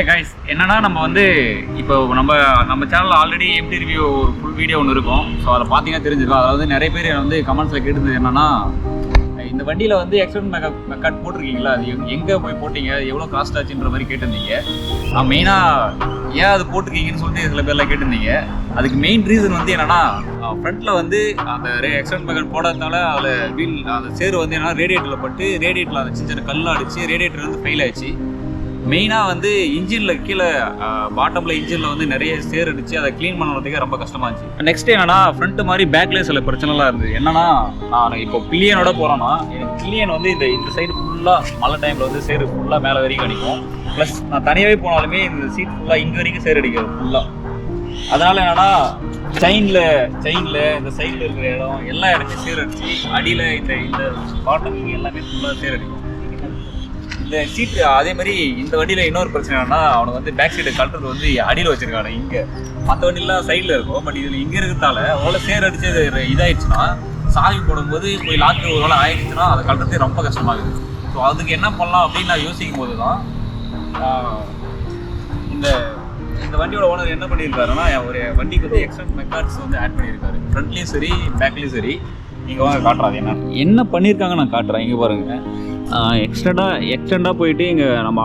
Guys என்னன்னா நம்ம வந்து இப்போ நம்ம சேனலில் ஆல்ரெடி எம்டி ரிவ்யூ ஒரு ஃபுல் வீடியோ ஒன்று இருக்கும். ஸோ அதை பார்த்தீங்கன்னா தெரிஞ்சிருக்கும். அதாவது நிறைய பேர் வந்து கமெண்ட்ஸில் கேட்டது என்னன்னா, இந்த வண்டியில் வந்து எக்ஸ்டெண்ட் மெக்காட் போட்டிருக்கீங்களா, அது எங்கே போய் போட்டிங்க, எவ்வளோ காஸ்ட் ஆச்சுன்ற மாதிரி கேட்டிருந்தீங்க. மெயினாக ஏன் அது போட்டிருக்கீங்கன்னு சொல்லிட்டு சில பேர்லாம் கேட்டிருந்தீங்க. அதுக்கு மெயின் ரீசன் வந்து என்னன்னா, ஃப்ரண்ட்டில் வந்து அந்த எக்ஸ்டெண்ட் மெக்காட் போடாதனால அதில் வீல் அந்த சேரு வந்து என்னன்னா ரேடியேட்டரில் பட்டு ரேடியேட்டரில் அந்த சின்ன சின்ன கல் அடிச்சு ரேடியேட்டர் வந்து ஃபெயில் ஆயிடுச்சு. மெயினாக வந்து இன்ஜினில் கீழே பாட்டமில் இன்ஜினில் வந்து நிறைய சேர் அடிச்சு அதை க்ளீன் பண்ணுறதுக்கே ரொம்ப கஷ்டமாக இருந்துச்சு. நெக்ஸ்ட் என்னன்னா, ஃப்ரண்ட்டு மாதிரி பேக்லேயே சில பிரச்சனைலாம் இருந்தது. என்னன்னா, நான் இப்போ பில்லியனோட போகிறேன்னா எனக்கு பில்லியன் வந்து இந்த சைடு ஃபுல்லாக மழை டைமில் வந்து சேரு ஃபுல்லாக மேலே வரைக்கும் அடிக்கும். ப்ளஸ் நான் தனியாகவே போனாலுமே இந்த சீட் ஃபுல்லாக இங்கே வரைக்கும் சேர் அடிக்கிறது ஃபுல்லாக. அதனால் என்னன்னா, செயினில் இந்த சைடில் இருக்கிற இடம் எல்லா இடத்தையும் சேர் அடிச்சு அடியில் இந்த பாட்டம் இங்கே எல்லாமே ஃபுல்லாக சேர் அடிக்கும். இந்த சீட்டு அதே மாதிரி இந்த வண்டியில் இன்னொரு பிரச்சனை என்னன்னா, அவனுக்கு வந்து பேக் சைடு கழட்டுறது வந்து அடியில் வச்சிருக்காங்க. இங்கே மற்ற வண்டிலாம் சைடில் இருக்கும், பட் இதில் இங்கே இருக்கிறதால அவ்வளோ சேர் அடிச்சு இதாகிடுச்சுன்னா சாவி போடும்போது போய் லாக்கு ஒரு வேளை ஆயிடுச்சுன்னா அதை கழட்டுறதே ரொம்ப கஷ்டமாகுது. ஸோ அதுக்கு என்ன பண்ணலாம் அப்படின்னு நான் யோசிக்கும் போது தான் இந்த வண்டியோட ஓனர் என்ன பண்ணியிருக்காருன்னா, ஒரு வண்டிக்கு வந்து எக்ஸ்டெண்ட் மெக்காட்ஸ் வந்து ஆட் பண்ணியிருக்காரு. ஃப்ரண்ட்லேயும் சரி பேக்லேயும் சரி. இங்கே வாங்க காட்டுறாது என்ன பண்ணியிருக்காங்க நான் காட்டுறேன். இங்கே பாருங்கள், எக்ஸ்டெண்டாக போயிட்டு இங்கே நம்ம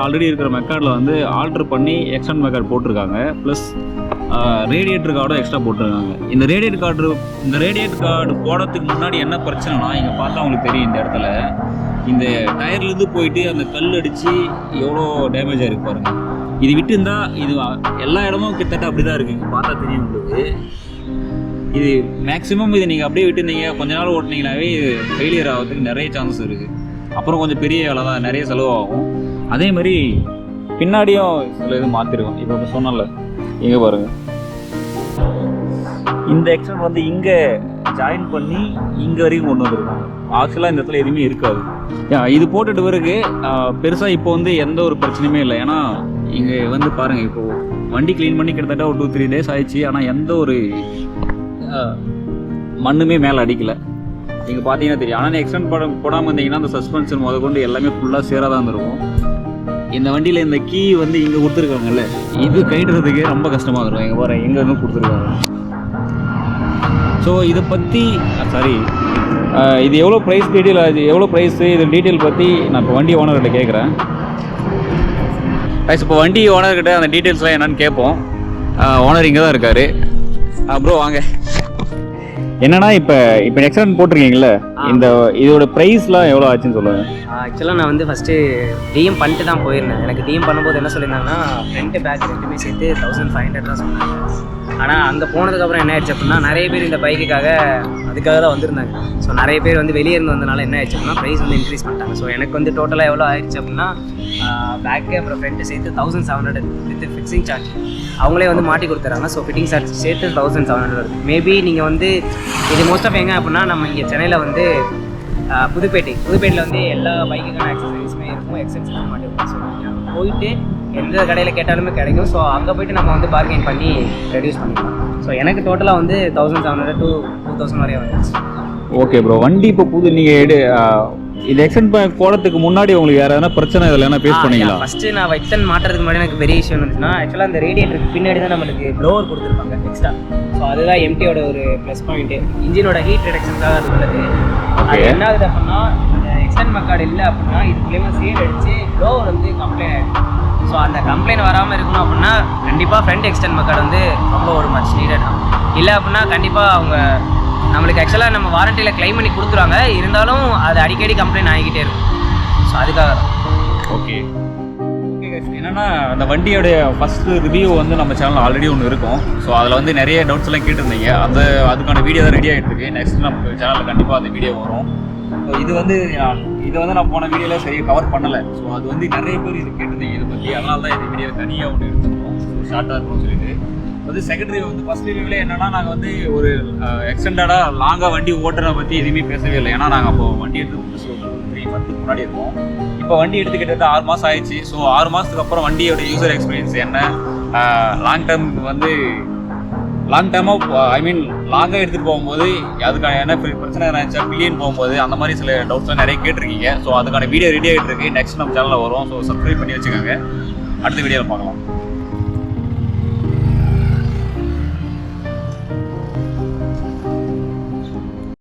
ஆல்ரெடி இருக்கிற மெக்கார்டில் வந்து ஆல்ட்ரு பண்ணி எக்ஸ்டெண்ட் மெக்கார்ட் போட்டிருக்காங்க. ப்ளஸ் ரேடியேட்டர் கார்டும் எக்ஸ்ட்ரா போட்டிருக்காங்க. இந்த ரேடியேட்டர் கார்டு போடுறதுக்கு முன்னாடி என்ன பிரச்சனைனா, இங்கே பார்த்தா அவங்களுக்கு தெரியும், இந்த இடத்துல இந்த டயர்லேருந்து போயிட்டு அந்த கல் அடித்து எவ்வளோ டேமேஜ் ஆகிருக்கு பாருங்கள். இது விட்டு இருந்தால் இது எல்லா இடமும் கிட்டத்தட்ட அப்படி தான் இருக்குது. இங்கே பார்த்தா தெரியும் உங்களுக்கு. இது மேக்ஸிமம் இது நீங்கள் அப்படியே விட்டுருந்தீங்க கொஞ்ச நாள் ஓட்டினீங்கன்னாவே ஃபெயிலியர் ஆகிறதுக்கு நிறைய சான்சஸ் இருக்குது. அப்புறம் கொஞ்சம் பெரிய வேலை தான், நிறைய செலவாகும். அதே மாதிரி பின்னாடியும் சில இது மாற்றிருக்கோம். இப்போ சொன்னல இங்கே பாருங்கள், இந்த எக்ஸ்டெண்ட் வந்து இங்கே ஜாயின் பண்ணி இங்கே வரைக்கும் கொண்டு வந்துருக்காங்க. ஆக்சுவலாக இந்த இடத்துல எதுவுமே இருக்காது. இது போட்டுட்டு பிறகு பெருசாக இப்போ வந்து எந்த ஒரு பிரச்சனையுமே இல்லை. ஏன்னா இங்கே வந்து பாருங்கள், இப்போது வண்டி க்ளீன் பண்ணி கிட்டத்தட்ட ஒரு 2-3 days ஆயிடுச்சு. ஆனால் எந்த ஒரு மண்ணுமே மேலே அடிக்கலை. நீங்கள் பார்த்தீங்கன்னா தெரியும். ஆனால் எக்ஸ்டெண்ட் போடாமல் இருந்தீங்கன்னா அந்த சஸ்பென்ஷன் முதற்கொண்டு எல்லாமே ஃபுல்லாக சேராக தான் இருக்கும். இந்த வண்டியில் இந்த கீ வந்து இங்கே கொடுத்துருக்காங்கல்ல, இது கைடுறதுக்கே ரொம்ப கஷ்டமாக இருக்கும். எங்கள் பாரு எங்கெங்கே கொடுத்துருக்காங்க. ஸோ இதை பற்றி இது எவ்வளோ ப்ரைஸ் எவ்வளோ ப்ரைஸு இது டீட்டெயில் பற்றி நான் இப்போ வண்டி ஓனர்கிட்ட கேட்குறேன். இப்போ வண்டி ஓனர்கிட்ட அந்த டீட்டெயில்ஸ்லாம் என்னென்னு கேட்போம். ஓனர் இங்கே தான் இருக்கார். ப்ரோ வாங்க. என்னன்னா இப்போ எக்ஸ்டெண்ட் போட்டிருக்கீங்களா, இதோட ப்ரைஸ்லாம் எவ்வளோ ஆச்சுன்னு சொல்லுங்கள். ஆக்சுவலாக நான் வந்து ஃபஸ்ட்டு டிஎம் பண்ணிட்டு தான் போயிருந்தேன். எனக்கு டிஎம் பண்ணும்போது என்ன சொல்லியிருந்தாங்கன்னா, ஃப்ரண்ட் பேக் ரெண்டுமே சேர்த்து 1500 தான் சொன்னாங்க. ஆனால் அங்கே போனதுக்கப்புறம் என்ன ஆயிடுச்சு அப்படின்னா, நிறைய பேர் இந்த பைக்குக்காக அதுக்காக தான் வந்திருந்தாங்க. ஸோ நிறைய பேர் வந்து வெளியே இருந்து வந்தனால என்ன ஆயிடுச்சு அப்படின்னா, ப்ரைஸ் வந்து இன்க்ரீஸ் பண்ணிட்டாங்க. ஸோ எனக்கு வந்து டோட்டலாக எவ்வளோ ஆயிடுச்சு அப்படின்னா, பேக்கு அப்புறம் ஃப்ரண்ட்டு சேர்த்து 1700 வித் ஃபிக்ஸிங் சார்ஜ் அவங்களே வந்து மாட்டி கொடுத்துறாங்க. ஸோ ஃபிட்டிங் சார்ஜ் சேர்த்து 1700 வருது. மேபி நீங்கள் வந்து இது மோஸ்ட் ஆஃப் எங்கே அப்படின்னா, நம்ம இங்கே சென்னையில் வந்து புதுப்பேட்டையில் வந்து எல்லா பைக்குக்கான ஆக்சசரிஸுமே இருக்கும், எக்ஸ்டென்ஷன் மாட்டிருக்கும். ஸோ நீங்கள் போயிட்டு எந்த கடையில் கேட்டாலுமே கிடைக்கும். ஸோ அங்கே போய்ட்டு நம்ம வந்து பார்கெயின் பண்ணி ரெடியூஸ் பண்ணிக்கலாம். ஸோ எனக்கு டோட்டலாக வந்து 1700 to 2000 வரையும் வந்துச்சு. ஓகே ப்ரோ, வண்டி இப்போ நீங்கள் இது எக்ஸ்டெண்ட் போடுறதுக்கு முன்னாடி உங்களுக்கு வேறு எதனா பிரச்சனை இதில் என்ன ஃபேஸ் பண்ணீங்களா? ஃபஸ்ட்டு நான் எக்ஸ்டெண்ட் மாட்டுறதுக்கு முன்னாடி எனக்கு பெரிய விஷயம் இருந்துச்சுன்னா, ஆக்சுவலாக அந்த ரேடியேட்டருக்கு பின்னாடி தான் நம்மளுக்கு ப்ளோவர் கொடுத்துருப்பாங்க எக்ஸ்ட்ரா. ஸோ அதுதான் எம்டியோட ஒரு ப்ளஸ் பாயிண்ட்டு. இன்ஜினோட ஹீட் ரிடக்ஷனுக்காக அது உள்ளது. அது என்ன ஆகுது அப்படின்னா, அந்த எக்ஸ்டெண்ட் மெக்கார்டு இல்லை அப்படின்னா இதுக்குள்ளேயுமே சேல் அடித்து ப்ளோவர் வந்து கம்ப்ளைண்ட் ஆகிடும். ஸோ அந்த கம்ப்ளைண்ட் வராமல் இருக்கணும் அப்படின்னா கண்டிப்பாக ஃப்ரண்ட் எக்ஸ்டெண்ட் மெக்கார்டு வந்து ரொம்ப ஒரு மச் நீடட் தான். இல்லை அப்படின்னா கண்டிப்பாக அவங்க நம்மளுக்கு ஆக்சுவலாக நம்ம வாரண்டியில் க்ளைம் பண்ணி கொடுத்துருவாங்க, இருந்தாலும் அது அடிக்கடி கம்ப்ளைண்ட் ஆகிக்கிட்டே இருக்கும். ஸோ அதுக்காக தான். ஓகே என்னென்னா, அந்த வண்டியோடைய ஃபஸ்ட்டு ரிவ்யூ வந்து நம்ம சேனலில் ஆல்ரெடி ஒன்று இருக்கும். ஸோ அதில் வந்து நிறைய டவுட்ஸ் எல்லாம் கேட்டிருந்தீங்க. அதுக்கான வீடியோ தான் ரெடி ஆகிட்டு இருக்கு. நெக்ஸ்ட் நம்ம சேனலில் கண்டிப்பாக அந்த வீடியோ வரும். ஸோ இது வந்து நான் போன வீடியோவில் சரியாக கவர் பண்ணலை. ஸோ அது வந்து நிறைய பேர் இது கேட்டிருந்தீங்க இதை பற்றி. அதனால தான் இந்த வீடியோ தனியாக ஒன்று எடுத்துருக்கோம், ஷார்ட்டாக இருக்கும்னு சொல்லிட்டு. வந்து செகண்ட் ரிவ்யூ வந்து ஃபஸ்ட் ரிவ்யூவில் என்னென்னா, நாங்கள் வந்து ஒரு எக்ஸ்டெண்டடாக லாங்காக வண்டி ஓட்டுறதை பற்றி எதுவுமே பேசவே இல்லை. ஏன்னா நாங்கள் அப்போ வண்டி எடுத்து 3 months முன்னாடி இருக்கோம். இப்போ வண்டி எடுத்துக்கிட்டு 6 மாதம் ஆயிடுச்சு. ஸோ 6 மாதத்துக்கு அப்புறம் வண்டியோட யூசர் எக்ஸ்பீரியன்ஸ் என்ன, லாங் டைமாக லாங்காக எடுத்துகிட்டு போகும்போது அதுக்கான என்ன பிரச்சனை இருந்துச்சா பில்லியன் போகும்போது அந்த மாதிரி சில டவுட்ஸ்லாம் நிறைய கேட்டிருக்கீங்க. ஸோ அதுக்கான வீடியோ ரெடி ஆகிட்டு இருக்கு. நெக்ஸ்ட் நம்ம சேனலில் வரும். ஸோ சப்ஸ்கிரைப் பண்ணி வச்சுக்கோங்க. அடுத்த வீடியோவில் பார்க்கலாம்.